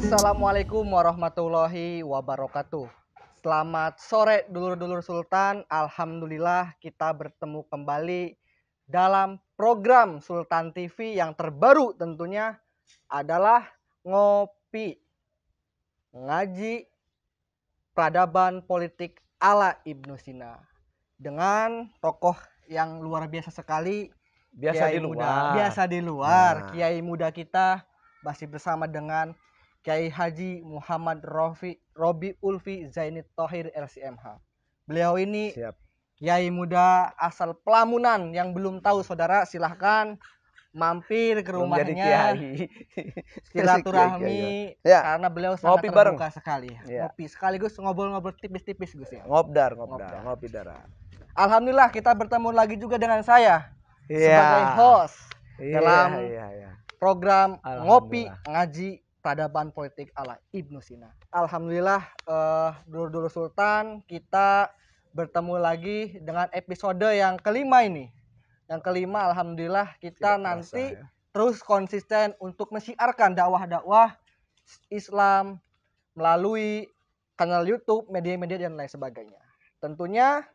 Assalamualaikum warahmatullahi wabarakatuh. Selamat sore dulur-dulur Sultan. Alhamdulillah kita bertemu kembali dalam program Sultan TV yang terbaru tentunya adalah Ngopi Ngaji Peradaban Politik ala Ibnu Sina. Dengan tokoh yang luar biasa sekali, Biasa Kiai di muda, luar. biasa di luar. Nah. Kiai muda kita masih bersama dengan Kiai Haji Muhammad Robi Ulfi Zaini Thohir LCMH. Beliau ini Siap. Kiai muda asal Pelamunan. Yang belum tahu saudara silahkan mampir ke Belum jadi rumahnya, kiai. silaturahmi Ya. karena beliau sangat Ngopi bareng. terbuka sekali. Ya. Ngopi sekaligus ngobrol-ngobrol tipis-tipis Gus ya. Ngobdar, Ngobdar. ngopi darah. Alhamdulillah kita bertemu lagi juga dengan saya Iya. sebagai host dalam Iya. program Ngopi Alhamdulillah. Ngaji Peradaban Politik ala Ibnu Sina. Alhamdulillah dulur-dulur Sultan, kita bertemu lagi dengan episode yang kelima ini. Yang kelima alhamdulillah kita Tidak nanti terasa, ya. terus konsisten untuk mensiarkan dakwah-dakwah Islam melalui kanal YouTube, media-media dan lain sebagainya. Tentunya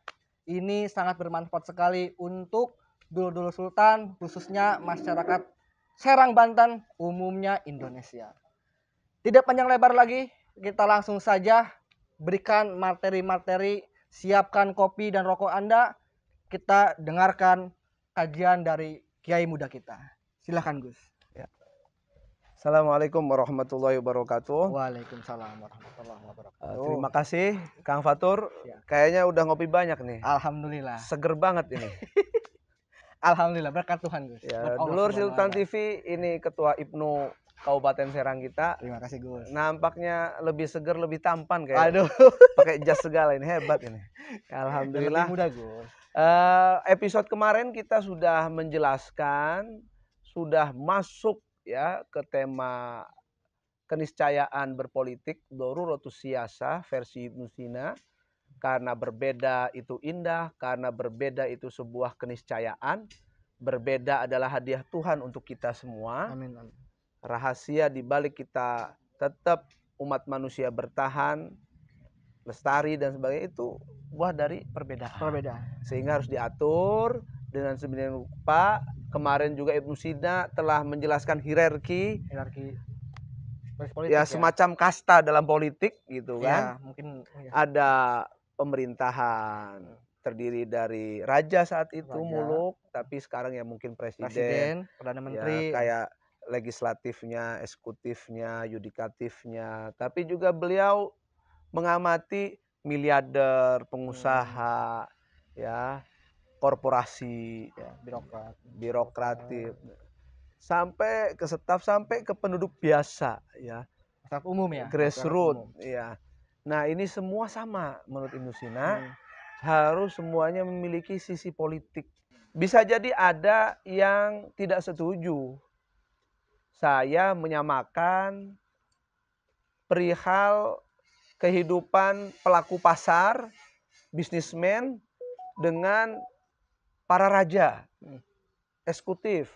ini sangat bermanfaat sekali untuk dulur-dulur Sultan, khususnya masyarakat Serang Banten, umumnya Indonesia. Tidak panjang lebar lagi, kita langsung saja berikan materi-materi, siapkan kopi dan rokok Anda, kita dengarkan kajian dari Kiai muda kita. Silahkan Gus. Ya. Assalamualaikum warahmatullahi wabarakatuh. Waalaikumsalam warahmatullahi wabarakatuh. Terima kasih Kang Fatur. Ya. Kayaknya udah ngopi banyak nih. Alhamdulillah. Seger banget ini. Alhamdulillah berkat Tuhan Gus. Ya, dulur Sultan TV ini Ketua Ibnu Kabupaten Serang kita. Terima kasih Gus. Nampaknya lebih seger, lebih tampan kayak. Aduh. Pakai jas segala ini, hebat ini. Alhamdulillah. Lebih muda Gus. Episode kemarin kita sudah menjelaskan, sudah masuk ya ke tema keniscayaan berpolitik Daruratus Siyasah versi Ibnu Sina. Karena berbeda itu indah, karena berbeda itu sebuah keniscayaan, berbeda adalah hadiah Tuhan untuk kita semua. Amin. Rahasia di balik kita tetap umat manusia bertahan, lestari dan sebagainya itu buah dari perbedaan. Sehingga harus diatur dengan sembilan rupa. Kemarin juga Ibnu Sina telah menjelaskan hierarki politik, ya semacam kasta dalam politik gitu Ya, kan. mungkin ya. Ada pemerintahan terdiri dari raja saat itu, muluk, tapi sekarang ya mungkin presiden, perdana menteri, ya, kayak legislatifnya, eksekutifnya, yudikatifnya. Tapi juga beliau mengamati miliarder, pengusaha, ya, korporasi, ya, birokratif, sampai ke staf, sampai ke penduduk biasa, ya, masyarakat umum ya, grassroots, ya. Nah ini semua sama menurut Ibnu Sina, harus semuanya memiliki sisi politik. Bisa jadi ada yang tidak setuju. Saya menyamakan perihal kehidupan pelaku pasar, bisnismen dengan para raja, eksekutif,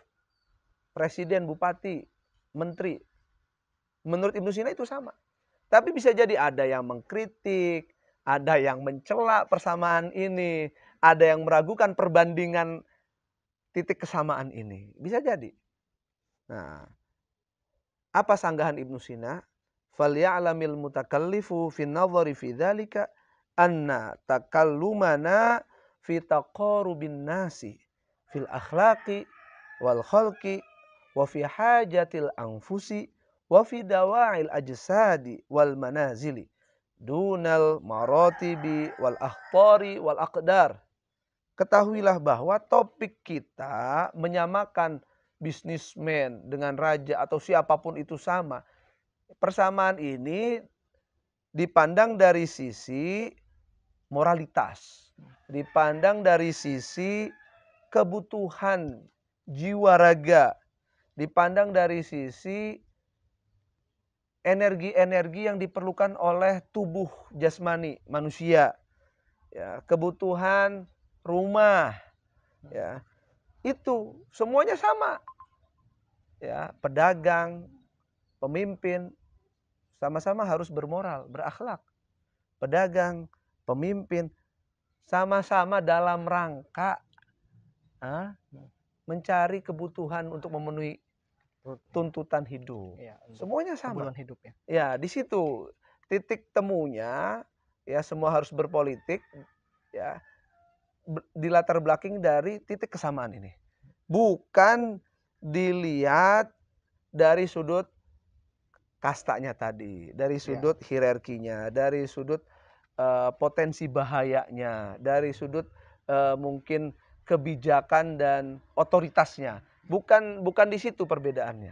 presiden, bupati, menteri. Menurut Ibnu Sina itu sama. Tapi bisa jadi ada yang mengkritik, ada yang mencela persamaan ini, ada yang meragukan perbandingan titik kesamaan ini. Bisa jadi. Nah, apa sanggahan Ibnu Sina? Falya'lamil mutakallifu fin nadhari fi dzalika anna takallumana fi taqarubin nasi fil akhlaqi wal khalqi wa fi hajatil anfusi wa fi dawa'il ajsadi wal manazili dunal maratibi wal akhtari wal aqdar. Ketahuilah bahwa topik kita menyamakan bisnismen dengan raja atau siapapun itu sama. Persamaan ini dipandang dari sisi moralitas, dipandang dari sisi kebutuhan jiwa raga, dipandang dari sisi energi-energi yang diperlukan oleh tubuh jasmani manusia, ya, kebutuhan rumah, ya, itu semuanya sama, ya, pedagang, pemimpin, sama-sama harus bermoral, berakhlak. Pedagang, pemimpin, sama-sama dalam rangka mencari kebutuhan untuk memenuhi tuntutan hidup. Ya, Semuanya sama. kebutuhan hidupnya. Ya, di situ titik temunya, ya semua harus berpolitik, ya dilatar belakangi dari titik kesamaan ini. Bukan dilihat dari sudut kastanya tadi, dari sudut hierarkinya, dari sudut potensi bahayanya, dari sudut mungkin kebijakan dan otoritasnya. Bukan di situ perbedaannya.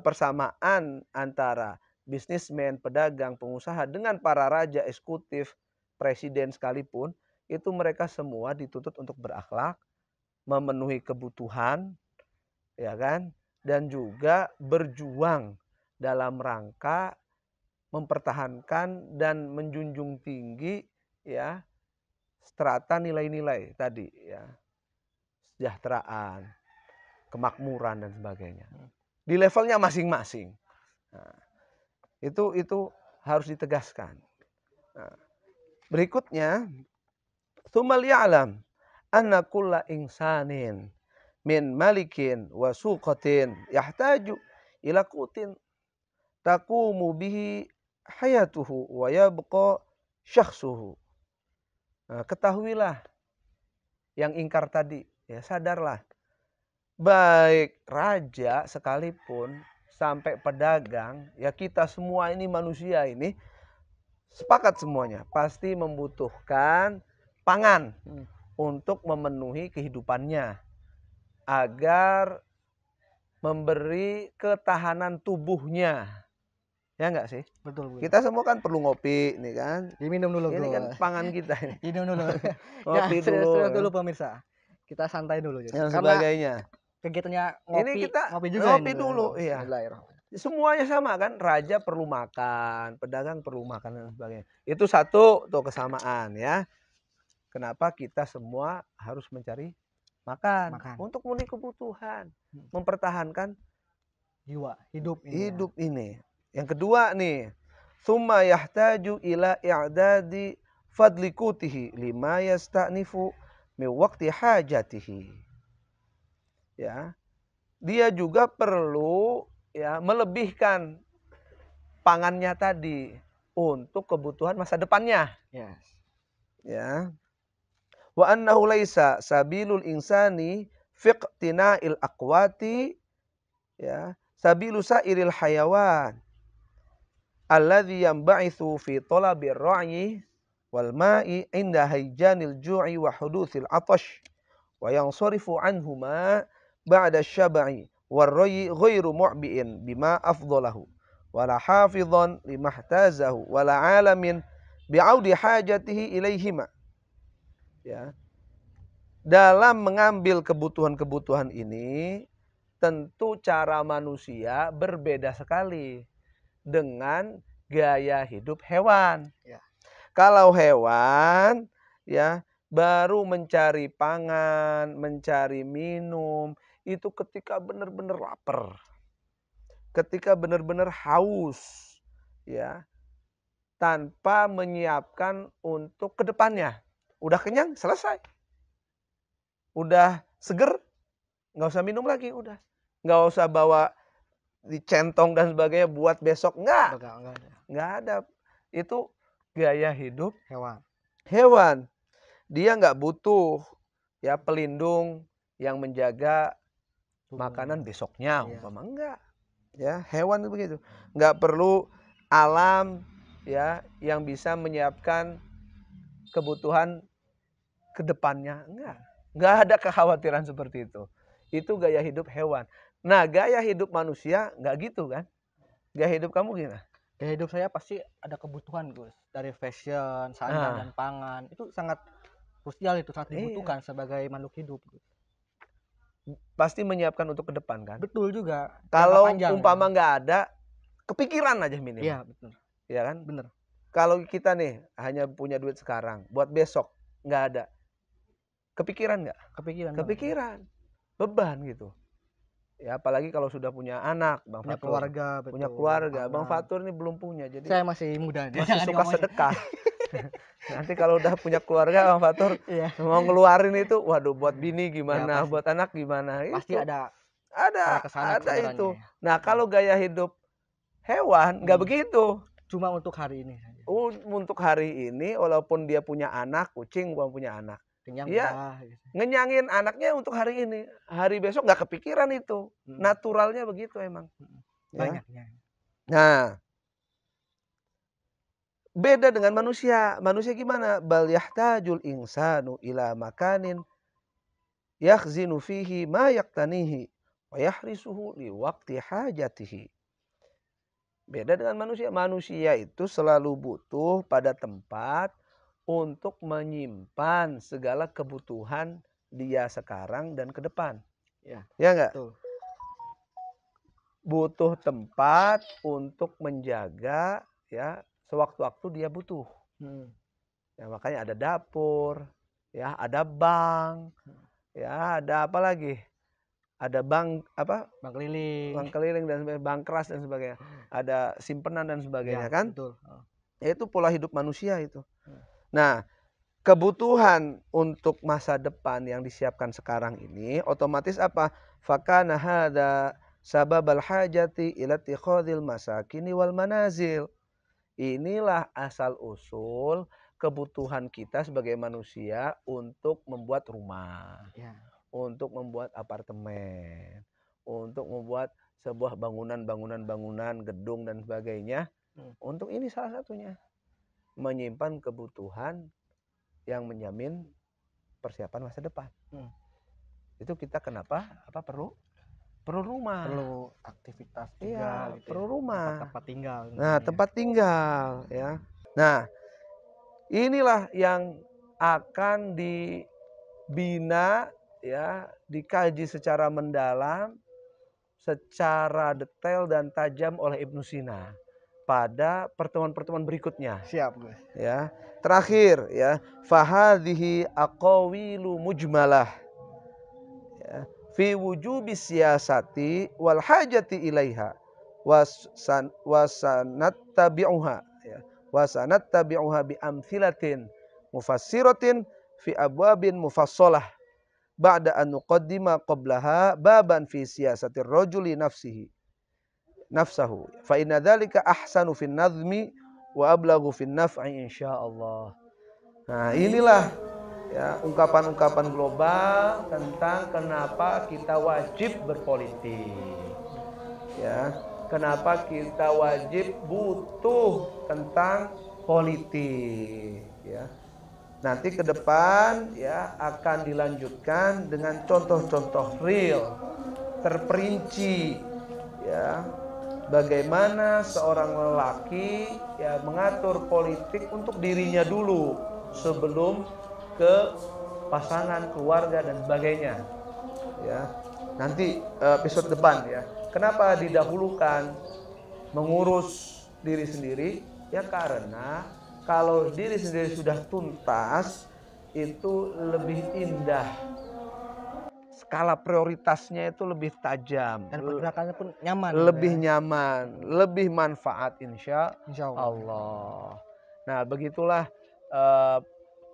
Persamaan antara bisnismen, pedagang, pengusaha dengan para raja, eksekutif, presiden sekalipun, itu mereka semua dituntut untuk berakhlak, memenuhi kebutuhan, ya kan, dan juga berjuang dalam rangka mempertahankan dan menjunjung tinggi ya strata nilai-nilai tadi ya, kesejahteraan, kemakmuran dan sebagainya di levelnya masing-masing. Nah, itu harus ditegaskan. Nah, berikutnya, tsumal ya'lam anna kulla insanin min malikin wa suqatin yahtaju ila qutin taqumu bihi hayatuhu wa yabqa syakhsuhu. Nah, ketahuilah yang ingkar tadi, ya sadarlah. Baik raja sekalipun sampai pedagang, ya kita semua ini manusia ini sepakat semuanya pasti membutuhkan pangan untuk memenuhi kehidupannya agar memberi ketahanan tubuhnya. Ya enggak sih? Betul. Kita semua kan perlu ngopi nih kan. Diminum dulu, Ini Gus. kan pangan kita. Minum dulu. Ngopi dulu. Serius dulu pemirsa. Kita santai dulu, Gus. Yang Karena sebagainya. kegiatannya Ini kita ngopi juga ngopi ini. dulu, iya. Bismillahirrahmanirrahim. Semuanya sama kan, raja perlu makan, pedagang perlu makan dan sebagainya. Itu satu tuh kesamaan ya. Kenapa kita semua harus mencari makan. Untuk memenuhi kebutuhan, mempertahankan jiwa, hidup ini. Hidup ini. Yang kedua nih, summa yahtaju ila i'dadi fadli kutihi lima yasta'nifu min waqti hajatihi. Ya. Dia juga perlu ya melebihkan pangannya tadi untuk kebutuhan masa depannya. Yes. Ya. Wa annahu laisa sabilul insani fiqtina'il aqwati ya sabilu sairil hayawan alladhi yanba'ithu fi talabir ra'yi wal ma'i inda hayjanil ju'i wa hudutsil atash wa yansarifu anhuma ba'da syab'i war rayyi ghairu mu'bi'in bima afdalahu wala hafidhan limahtazahu wala alamin bi'audi hajatihi ilaihima. Ya. Dalam mengambil kebutuhan-kebutuhan ini tentu cara manusia berbeda sekali dengan gaya hidup hewan. Ya. Kalau hewan ya baru mencari pangan, mencari minum itu ketika benar-benar lapar. Ketika benar-benar haus ya. Tanpa menyiapkan untuk kedepannya. Udah kenyang, selesai. Udah seger, nggak usah minum lagi, udah. Nggak usah bawa dicentong dan sebagainya buat besok, nggak ada. Itu gaya hidup hewan. Dia nggak butuh ya pelindung yang menjaga makanan besoknya, umpama enggak. Ya, hewan itu begitu. Nggak perlu alam ya yang bisa menyiapkan kebutuhan kedepannya, enggak ada kekhawatiran seperti itu. Itu gaya hidup hewan. Nah, gaya hidup manusia nggak gitu kan? Gaya hidup kamu gimana? Gaya hidup saya pasti ada kebutuhan, Gus. Dari fashion, sandang dan pangan. Itu sangat krusial, itu sangat dibutuhkan sebagai makhluk hidup. Pasti menyiapkan untuk ke depan kan? Betul juga. Kalau umpama nggak ada, kepikiran aja minimal. Iya, betul. Iya kan? Bener. Kalau kita nih hanya punya duit sekarang, buat besok nggak ada. Kepikiran nggak? Kepikiran. Beban gitu. Ya, apalagi kalau sudah punya anak, Bang Punya Fatur. keluarga, Punya betul. keluarga. Bang Anak. Fatur ini belum punya, jadi Saya masih muda. masih jangan suka ngomongin. sedekah. Nanti kalau udah punya keluarga, Bang Fatur Iya. mau ngeluarin itu, waduh buat bini gimana, pasti. buat anak gimana, Pasti itu. ada arah Ada, ke sana ada kesalurannya itu. ya. Nah, kalau gaya hidup hewan nggak begitu. Cuma untuk hari ini saja. Untuk hari ini, walaupun dia punya anak, kucing bukan punya anak. Kenyang Iya, udah gitu. ngenyangin anaknya untuk hari ini. Hari besok nggak kepikiran itu. Naturalnya begitu emang. Ya. Banyaknya. Nah, beda dengan manusia. Manusia gimana? Bal yahtajul insanu ila makanin yakhzinu fihi ma yaktanihi wa yahrisuhu li waqti hajatihi. Beda dengan manusia. Manusia itu selalu butuh pada tempat untuk menyimpan segala kebutuhan dia sekarang dan ke depan. Ya. Ya enggak? Betul. Butuh tempat untuk menjaga, ya, sewaktu-waktu dia butuh. Ya, makanya ada dapur, ya, ada bank, ya, ada apa lagi? Ada bank apa? Bank keliling. Bank keliling dan sebagainya, bank keras dan sebagainya. Ada simpenan dan sebagainya, Ya, kan? betul. Itu pola hidup manusia itu. Nah, kebutuhan untuk masa depan yang disiapkan sekarang ini otomatis apa? Fakana hada sababal hajati ila ittikhadil masakini wal manazil. Inilah asal usul kebutuhan kita sebagai manusia untuk membuat rumah, Ya. untuk membuat apartemen, untuk membuat sebuah bangunan, gedung dan sebagainya. Untuk ini salah satunya. Menyimpan kebutuhan yang menjamin persiapan masa depan. Itu kita kenapa? Perlu rumah. Perlu aktivitas juga. Iya, gitu perlu ya. rumah. Tempat tinggal. Nah, tempat tinggal, ya. Nah, inilah yang akan dibina, ya, dikaji secara mendalam, secara detail dan tajam oleh Ibnu Sina pada pertemuan-pertemuan berikutnya. Siap, Gus. Ya, terakhir, ya, fahadhihi aqawilu mujmalah, ya, fi wujubi siyasati wal hajati ilaiha wasanattabi'uha, ya, wasanattabi'uha bi amthilatin mufassiratin fi abwabin mufassalah ba'da an nuqaddima qablaha baban fi siyasatir rajuli nafsahu fa inna dzalika ahsanu fin nazmi wa ablaghu fin naf'i insyaallah. Nah, inilah, ya, ungkapan-ungkapan global tentang kenapa kita wajib berpolitik. Ya, kenapa kita wajib butuh tentang politik, ya. Nanti ke depan, ya, akan dilanjutkan dengan contoh-contoh real, terperinci, ya, bagaimana seorang lelaki, ya, mengatur politik untuk dirinya dulu sebelum ke pasangan, keluarga dan sebagainya. Ya, nanti episode depan, ya. Kenapa didahulukan mengurus diri sendiri? Ya karena kalau diri sendiri sudah tuntas itu lebih indah. Skala prioritasnya itu lebih tajam Dan pergerakannya pun nyaman. lebih ya. nyaman, lebih manfaat insya Insyaallah. Allah. Nah, begitulah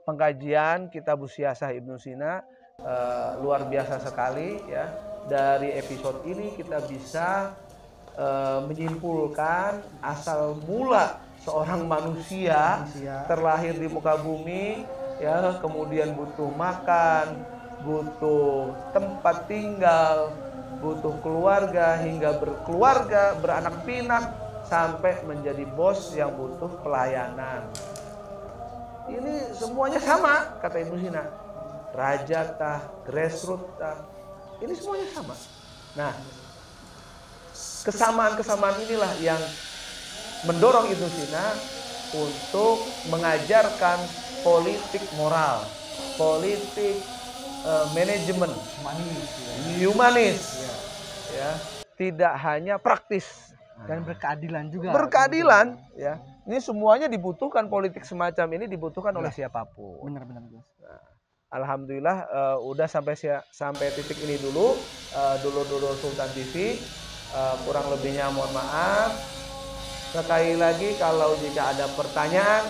pengkajian Kitab Syiasah Ibnu Sina, luar biasa sekali, ya. Dari episode ini kita bisa menyimpulkan asal mula seorang manusia terlahir di muka bumi, ya, kemudian butuh makan, butuh tempat tinggal, butuh keluarga, hingga berkeluarga, beranak pinak, sampai menjadi bos yang butuh pelayanan. Ini semuanya sama, kata Ibnu Sina. Raja kah, grassroots kah, ini semuanya sama. Nah, kesamaan-kesamaan inilah yang mendorong Ibnu Sina untuk mengajarkan politik moral, politik manajemen, humanis, ya, tidak hanya praktis dan berkeadilan juga. Berkeadilan, ya. Ini semuanya dibutuhkan, politik semacam ini dibutuhkan oleh siapapun. Benar-benar, Gus. Nah, Alhamdulillah udah sampai titik ini dulu dulur-dulur Sultan TV. Kurang lebihnya mohon maaf. Sekali lagi kalau jika ada pertanyaan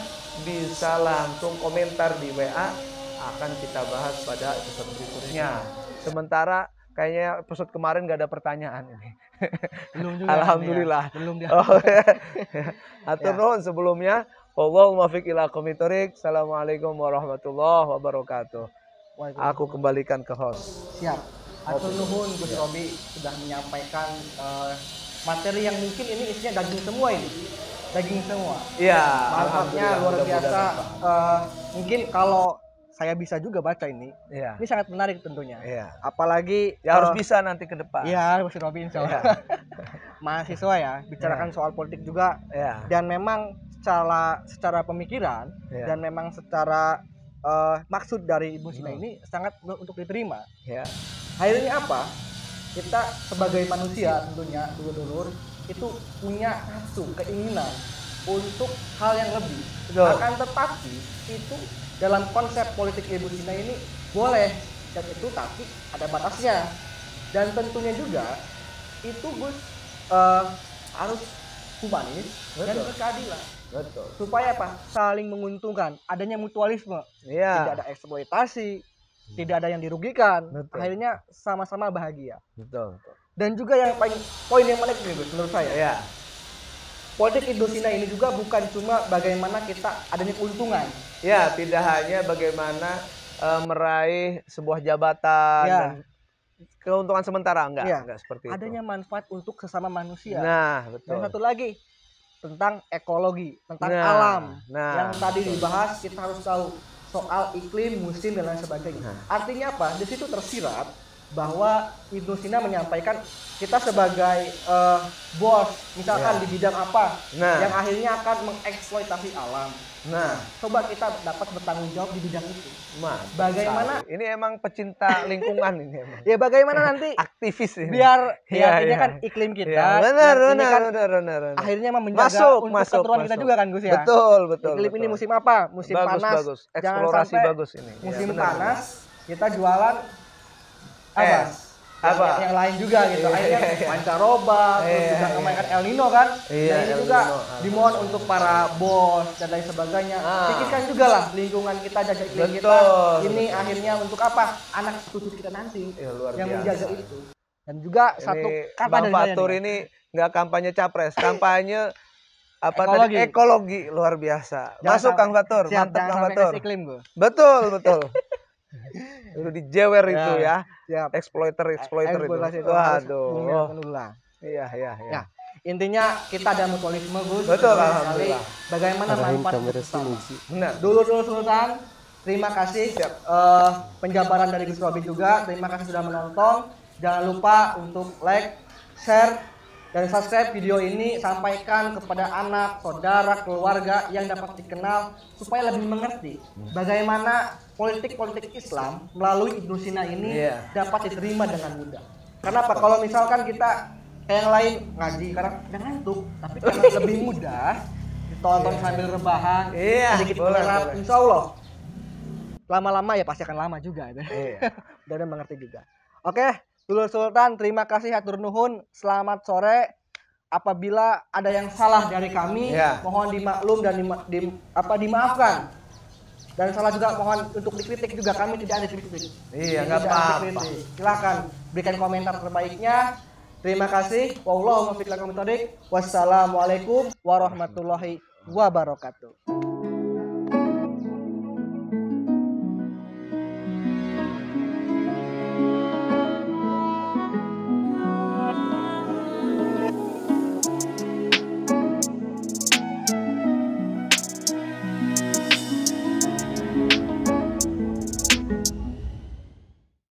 bisa langsung komentar di WA, akan kita bahas pada episode berikutnya. Sementara kayaknya episode kemarin nggak ada pertanyaan ini. Belum juga. Alhamdulillah. Ya. Belum dia. Oh, atur nuhun sebelumnya. Wallahul muwaffiq ila aqwamit thoriq. Assalamualaikum warahmatullahi wabarakatuh. Aku kembalikan ke host. Siap. Atur nuhun Gus Robi sudah menyampaikan materi yang mungkin ini isinya daging semua ini. Daging semua. Iya. Manfaatnya luar biasa. Mungkin kalau saya bisa juga baca ini. Iya. Ini sangat menarik tentunya. Iya. Apalagi Ya harus bisa nanti ke depan. Iya, Gus Robi insya Allah. Mahasiswa ya, bicarakan soal politik juga. Iya. Dan memang secara pemikiran dan memang secara maksud dari Ibu Sina ini sangat untuk diterima. Ya. Akhirnya apa? Kita sebagai manusia tentunya dulur-dulur itu punya nafsu, keinginan untuk hal yang lebih. Betul. Akan tetapi itu dalam konsep politik Ibu Sina ini boleh dan itu tapi ada batasnya. Dan tentunya juga itu Gus harus humanis dan berkeadilan. Betul. Supaya apa? Saling menguntungkan, adanya mutualisme. Iya. Tidak ada eksploitasi, tidak ada yang dirugikan. Betul. Akhirnya sama-sama bahagia. Betul. Dan juga yang paling poin yang menarik nih Gus, menurut saya. Ya. Politik Indosina ini juga bukan cuma bagaimana kita adanya keuntungan. Ya, tidak hanya bagaimana meraih sebuah jabatan dan keuntungan sementara, enggak seperti itu. Adanya manfaat untuk sesama manusia. Nah, betul. Dan satu lagi tentang ekologi, tentang alam. Yang tadi dibahas kita harus tahu soal iklim, musim dan lain sebagainya. Artinya apa? Di situ tersirat bahwa Ibnu Sina menyampaikan kita sebagai bos, misalkan di bidang apa, yang akhirnya akan mengeksploitasi alam. Coba kita dapat bertanggung jawab di bidang itu. Bagaimana? Ini emang pecinta lingkungan ini emang. Ya bagaimana nanti aktivis ini. Biar ini kan iklim kita. Benar. Akhirnya menjaga untuk keturunan kita juga kan Gus ya. Betul. Iklim ini musim apa? Musim panas. Bagus. Eksplorasi bagus ini. Musim panas kita jualan apa? Yang lain juga gitu. Akhirnya pancaroba, terus juga kemarin El Nino kan. Nah ini juga dimohon untuk para bos dan lain sebagainya. Pikirkan juga lah lingkungan kita, jaga iklim kita. Ini akhirnya untuk apa? Anak cucu kita nanti yang menjaga itu. Dan juga satu kata Bang dari saya Fatur ini nggak kampanye capres, kampanye ekologi luar biasa. Masuk Kang Fatur, mantap Kang Fatur. Betul. Udah dijewer itu ya. Exploiter itu. Waduh. Iya. Intinya kita ada mutualisme Gus. Betul, alhamdulillah. Bagaimana manfaat bersama. Benar. Dulur-dulur Sultan, terima kasih penjabaran dari Gus Robi juga. Terima kasih sudah menonton. Jangan lupa untuk like, share, dan subscribe video ini. Sampaikan kepada anak, saudara, keluarga yang dapat dikenal supaya lebih mengerti bagaimana politik Islam melalui Ibnu Sina ini dapat diterima dengan mudah. Kenapa? Kalau misalkan kita kayak yang lain ngaji karena udah ngantuk, tapi karena lebih mudah ditonton sambil rebahan, sedikit menyerap, insya Allah lama-lama ya pasti akan lama juga. Dan mengerti juga. Oke, Dulur Sultan, terima kasih hatur nuhun. Selamat sore. Apabila ada yang salah dari kami, mohon dimaklum dan dimaafkan. Dan salah juga mohon untuk dikritik juga, kami tidak ada kritik. Nggak apa-apa. Silakan berikan komentar terbaiknya. Terima kasih. Wassalamualaikum warahmatullahi wabarakatuh.